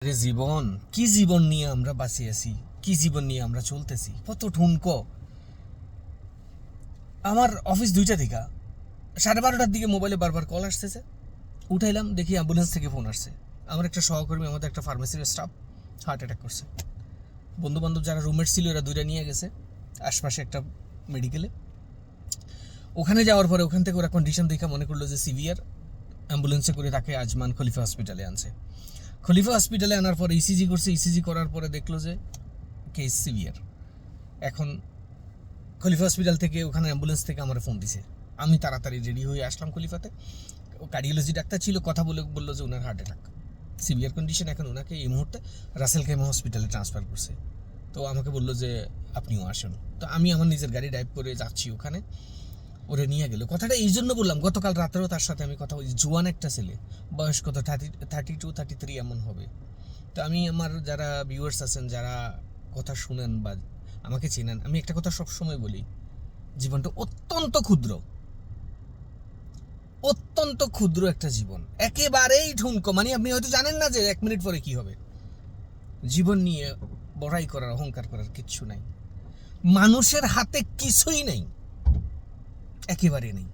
রে জীবন, কি জীবন নিয়ে আমরা বাঁচি আছি, কি জীবন নিয়ে আমরা চলতেছি, কত ঠুনকো। আমার অফিস 2টা থেকে 12:30টার দিকে মোবাইলে বারবার কল আসতেছে। উঠাইলাম, দেখি অ্যাম্বুলেন্স থেকে ফোন আসছে। আমার একটা সহকর্মী, আমাদের একটা ফার্মেসির স্টাফ, হার্ট অ্যাটাক করছে। বন্ধু বান্ধব যারা রুমমেট ছিল এরা 2টা নিয়ে গেছে আশপাশে একটা মেডিকেলে। ওখানে যাওয়ার পরে ওখান থেকে ওরা কন্ডিশন দেখে মনে করলো যে সিভিয়ার। অ্যাম্বুলেন্সে করে তাকে আজমান খলিফা হসপিটালে আনছে। খলিফা হসপিটালে আনার পরে ইসিজি করছে। ইসিজি করার পরে দেখলো যে কেস সিভিয়ার। এখন খলিফা হসপিটাল থেকে, ওখানে অ্যাম্বুলেন্স থেকে আমার ফোন দিছে। আমি তাড়াতাড়ি রেডি হয়ে আসলাম খলিফাতে। কার্ডিওলজি ডাক্তার ছিল, কথা বলে বললো যে ওনার হার্ট অ্যাটাক, সিভিয়ার কন্ডিশন। এখন ওনাকে এই মুহূর্তে রাসেল খাইমা হসপিটালে ট্রান্সফার করছে। তো আমাকে বললো যে আপনিও আসুন। তো আমি আমার নিজের গাড়ি ড্রাইভ করে যাচ্ছি ওখানে। ওরে নিয়ে গেল। কথাটা এই জন্য বললাম, গতকাল রাতেও তার সাথে আমি কথা বলছি। জোয়ান একটা ছেলে, বয়স কত 32 33 এমন হবে। তো আমি আমার যারা ভিউয়ার্স আছেন, যারা কথা শুনেন বা আমাকে চেনেন, আমি একটা কথা সবসময় বলি, জীবনটা অত্যন্ত ক্ষুদ্র, অত্যন্ত ক্ষুদ্র একটা জীবন, একেবারেই ঠুনকো। মানে আপনি হয়তো জানেন না যে 1 মিনিট পরে কি হবে। জীবন নিয়ে বড়াই করার, অহংকার করার কিচ্ছু নাই। মানুষের হাতে কিছুই নেই, একেবারে নেই।